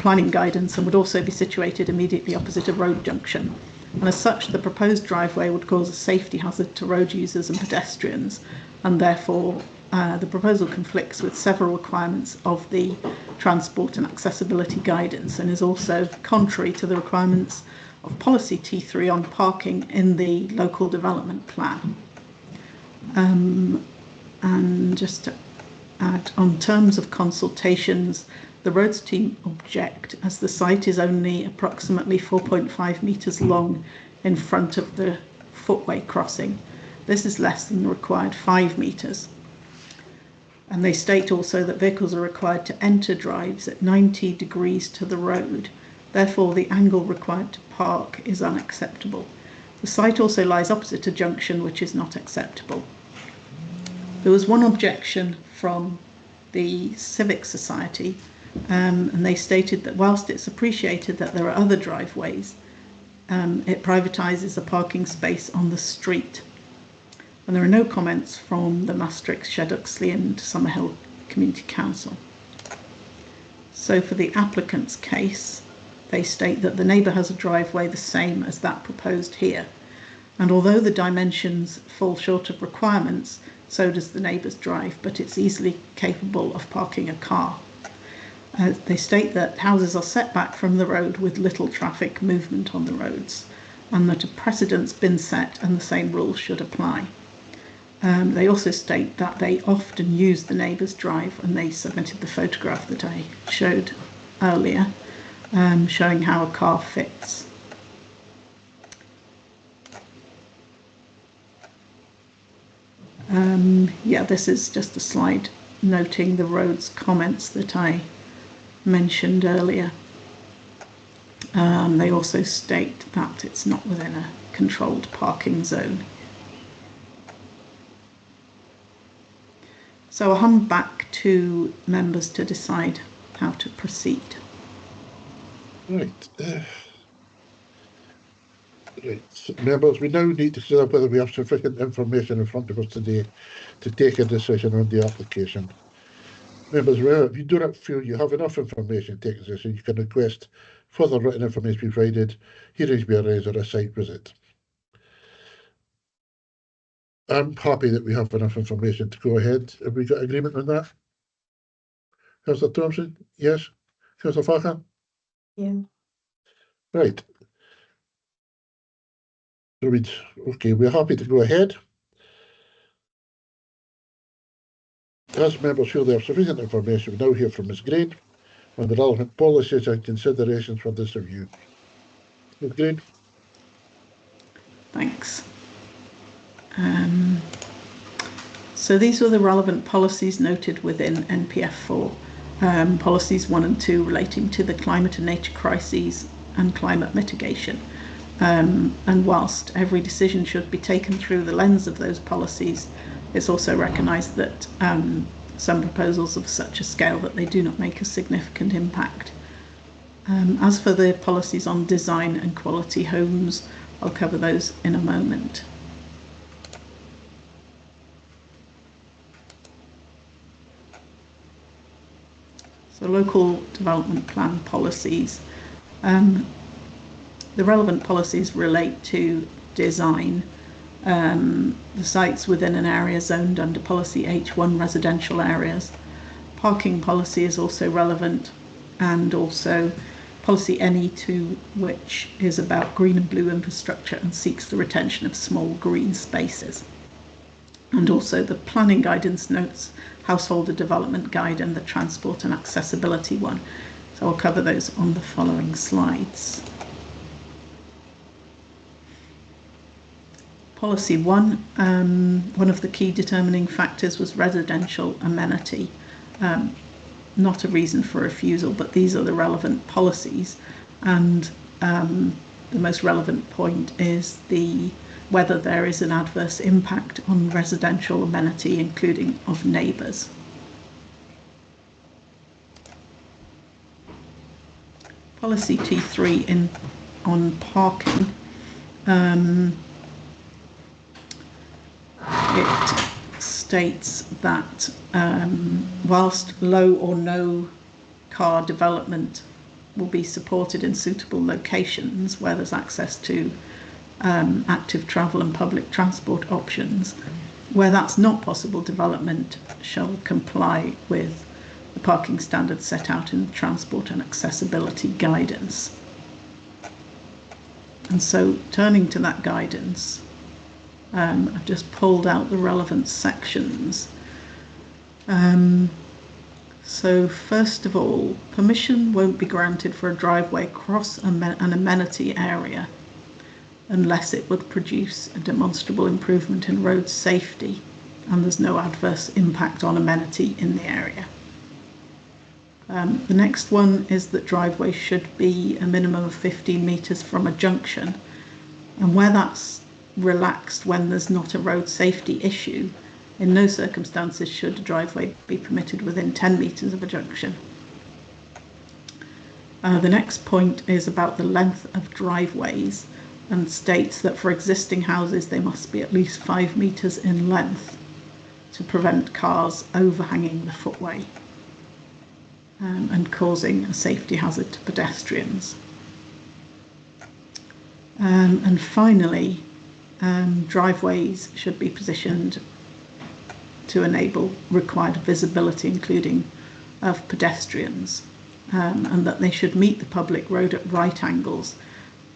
planning guidance, and would also be situated immediately opposite a road junction. And as such, the proposed driveway would cause a safety hazard to road users and pedestrians, and therefore the proposal conflicts with several requirements of the transport and accessibility guidance, and is also contrary to the requirements of policy T3 on parking in the local development plan. And just to add, on terms of consultations, the roads team object, as the site is only approximately 4.5 metres long in front of the footway crossing. This is less than the required 5 metres. And they state also that vehicles are required to enter drives at 90 degrees to the road. Therefore, the angle required to park is unacceptable. The site also lies opposite a junction, which is not acceptable. There was one objection from the Civic Society, and they stated that whilst it's appreciated that there are other driveways, it privatises a parking space on the street. And there are no comments from the Maastricht, Sheddoxley and Summerhill Community Council. So for the applicant's case, they state that the neighbour has a driveway the same as that proposed here. And although the dimensions fall short of requirements, so does the neighbour's drive, but it's easily capable of parking a car. They state that houses are set back from the road with little traffic movement on the roads, and that a precedent's been set and the same rules should apply. They also state that they often use the neighbour's drive, and they submitted the photograph that I showed earlier, showing how a car fits. This is just a slide noting the road's comments that I mentioned earlier. They also state that it's not within a controlled parking zone. So I'll hand back to members to decide how to proceed. Right. Members, we now need to consider whether we have sufficient information in front of us today to take a decision on the application. Members, if you do not feel you have enough information to take a decision, you can request further written information provided, hearings be arranged, or a site visit. I'm happy that we have enough information to go ahead. Have we got agreement on that? Councillor Thompson? Yes? Councillor Farquhar? Yeah. Right. Okay, we're happy to go ahead. As members feel they have sufficient information, we now hear from Ms Green on the relevant policies and considerations for this review. Ms Green. Thanks. So these were the relevant policies noted within NPF 4, policies 1 and 2 relating to the climate and nature crises and climate mitigation. And whilst every decision should be taken through the lens of those policies, it's also recognised that some proposals of such a scale that they do not make a significant impact. As for the policies on design and quality homes, I'll cover those in a moment. So So local development plan policies. The relevant policies relate to design. The sites within an area zoned under policy H1 residential areas. Parking policy is also relevant, and also policy NE2, which is about green and blue infrastructure and seeks the retention of small green spaces. And also the planning guidance notes, householder development guide, and the transport and accessibility one. So I'll cover those on the following slides. Policy 1, one of the key determining factors was residential amenity. Not a reason for refusal, but these are the relevant policies, and the most relevant point is whether there is an adverse impact on residential amenity, including of neighbours. Policy T3 on parking. It states that whilst low or no car development will be supported in suitable locations where there's access to active travel and public transport options, where that's not possible, development shall comply with the parking standards set out in transport and accessibility guidance. And so turning to that guidance, I've just pulled out the relevant sections. So first of all, permission won't be granted for a driveway across an amenity area unless it would produce a demonstrable improvement in road safety and there's no adverse impact on amenity in the area. The next one is that driveways should be a minimum of 15 metres from a junction, and where that's relaxed when there's not a road safety issue, in no circumstances should a driveway be permitted within 10 metres of a junction. The next point is about the length of driveways, and states that for existing houses they must be at least 5 metres in length to prevent cars overhanging the footway and causing a safety hazard to pedestrians. And finally, driveways should be positioned to enable required visibility, including of pedestrians, and that they should meet the public road at right angles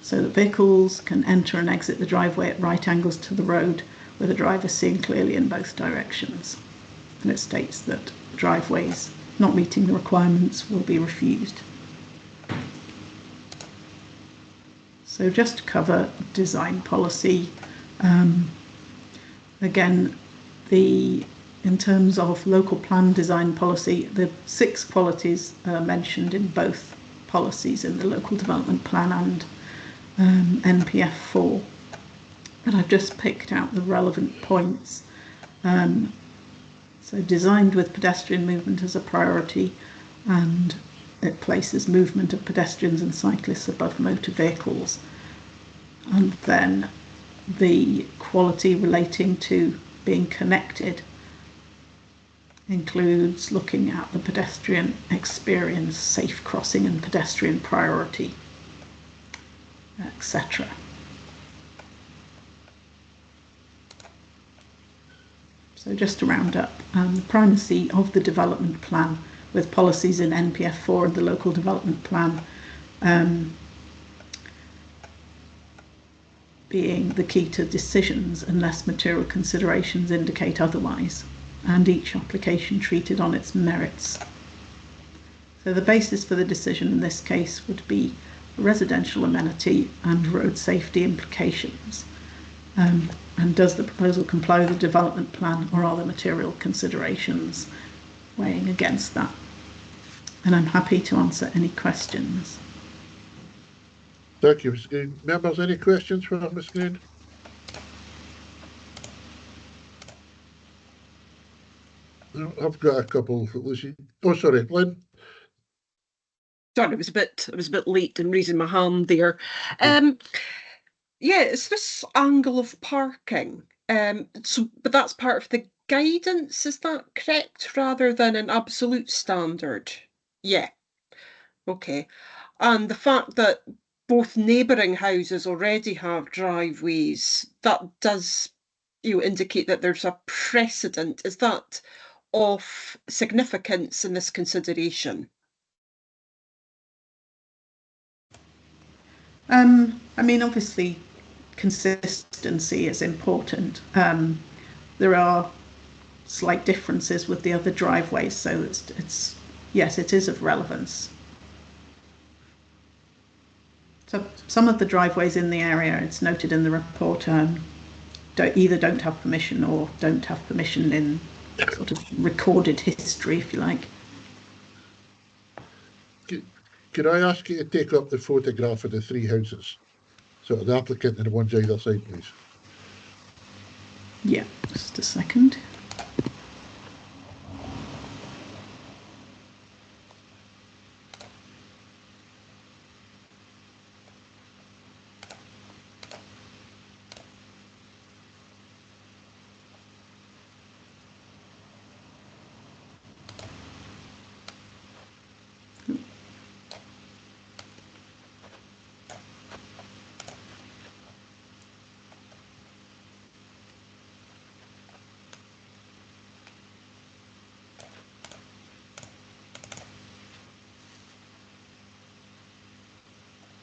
so that vehicles can enter and exit the driveway at right angles to the road with the driver seeing clearly in both directions. And it states that driveways not meeting the requirements will be refused. So just to cover design policy, again, in terms of local plan design policy, the 6 qualities are mentioned in both policies, in the local development plan and NPF 4. And I've just picked out the relevant points. So designed with pedestrian movement as a priority, and it places movement of pedestrians and cyclists above motor vehicles. And then the quality relating to being connected includes looking at the pedestrian experience, safe crossing and pedestrian priority, etc. So just to round up, the primacy of the development plan with policies in NPF 4 and the local development plan being the key to decisions unless material considerations indicate otherwise, and each application treated on its merits. So the basis for the decision in this case would be residential amenity and road safety implications. And does the proposal comply with the development plan, or are there material considerations weighing against that? And I'm happy to answer any questions. Thank you, Ms. Green. Members, any questions for Ms. Green? I've got a couple, Lucy. Oh, sorry, Lynn. Sorry, I was a bit late in raising my hand there. Yeah, it's this angle of parking. But that's part of the guidance, is that correct, rather than an absolute standard? Yeah. Okay. And the fact that both neighbouring houses already have driveways, that does, indicate that there's a precedent. Is that of significance in this consideration? I mean, obviously, consistency is important. There are slight differences with the other driveways, so it's yes, it is of relevance. So some of the driveways in the area, it's noted in the report, don't have permission or don't have permission in sort of recorded history, if you like. Can I ask you to take up the photograph of the three houses? So the applicant and the ones either side, please. Yeah, just a second.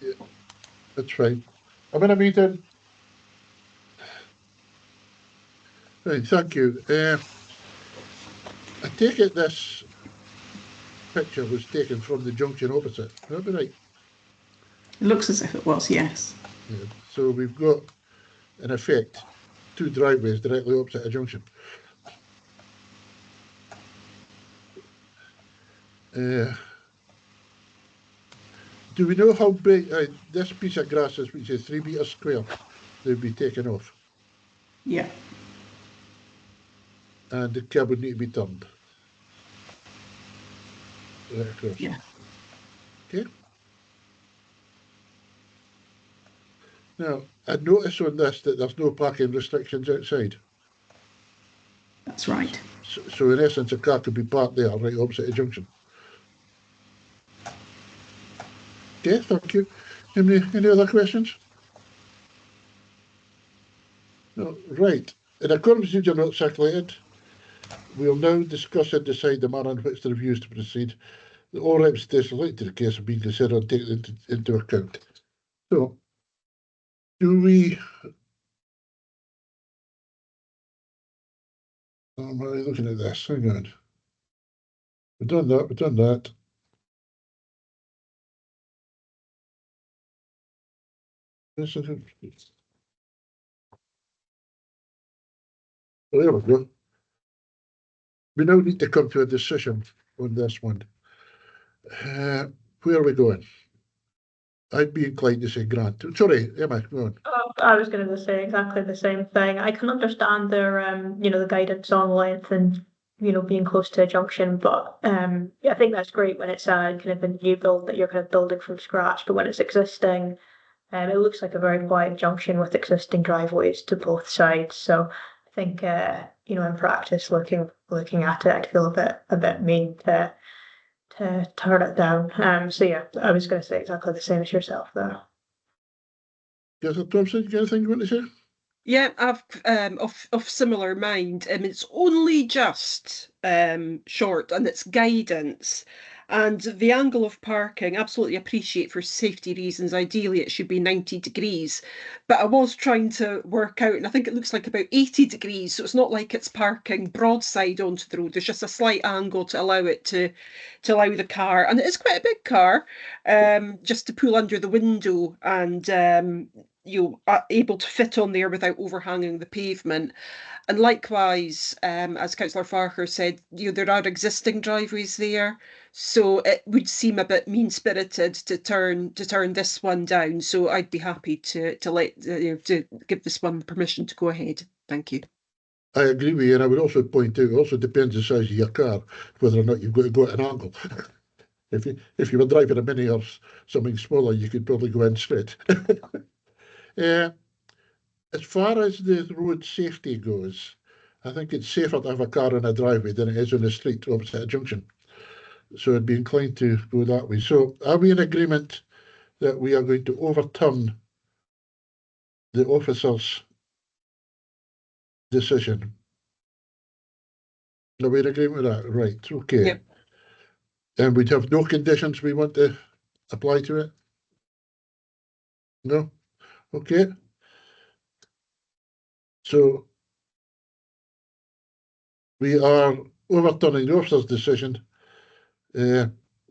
Yeah, that's fine. I'm in a meeting. Right, thank you. I take it this picture was taken from the junction opposite. Would that be right? It looks as if it was, yes. Yeah. So we've got, in effect, two driveways directly opposite a junction. Do we know how big this piece of grass is, which is 3 meters square, they'd be taken off? Yeah. And the curb would need to be turned. Right across. Yeah. Okay. Now, I notice on this that there's no parking restrictions outside. That's right. So in essence, a car could be parked there, right opposite a junction. Okay, thank you. Any other questions? No, right. In accordance with your note circulated, we'll now discuss and decide the manner in which the review is to proceed. All representations related to the case have been considered and taken into account. So, do we... I'm really looking at this. Hang on. We've done that. We've done that. There we go. We now need to come to a decision on this one. Where are we going? I'd be inclined to say grant. Sorry, Emma, go on. I was going to say exactly the same thing. I can understand their, the guidance on length and, being close to a junction, but I think that's great when it's a kind of a new build that you're kind of building from scratch. But when it's existing, it looks like a very quiet junction with existing driveways to both sides. So I think, in practice, looking at it, I'd feel a bit mean to turn it down. So yeah, I was going to say exactly the same as yourself there. Yes, Thompson, you got anything you want to say? Yeah, I've of similar mind. It's only just short and it's guidance. And the angle of parking, absolutely appreciate for safety reasons. Ideally, it should be 90 degrees. But I was trying to work out, and I think it looks like about 80 degrees. So it's not like it's parking broadside onto the road. There's just a slight angle to allow it to allow the car. And it is quite a big car, just to pull under the window and you are able to fit on there without overhanging the pavement. And likewise, as Councillor Farquhar said, there are existing driveways there, so it would seem a bit mean-spirited to turn this one down. So I'd be happy to give this one permission to go ahead. Thank you. I agree with you, and I would also point out, it also depends on the size of your car, whether or not you've got to go at an angle. If you were driving a Mini or something smaller, you could probably go in straight. As far as the road safety goes, I think it's safer to have a car on a driveway than it is on the street opposite a junction. So I'd be inclined to go that way. So are we in agreement that we are going to overturn the officer's decision? Are we in agreement with that? Right, okay. Yep. And we'd have no conditions we want to apply to it? No? Okay. So we are overturning the officer's decision.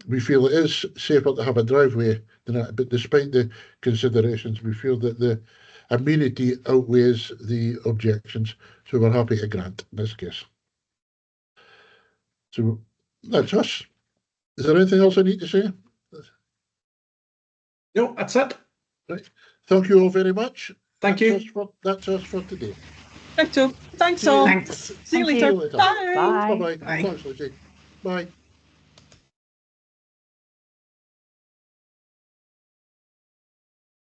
We feel it is safer to have a driveway than that, but despite the considerations, we feel that the amenity outweighs the objections, so we're happy to grant in this case. So that's us. Is there anything else I need to say? No, that's it. Thank you all very much. Thank you. That's us for today. Right, so thanks all. Thanks. See you Thank later. you. Bye. Bye. Bye-bye. Bye. Thanks, Lucy. Bye.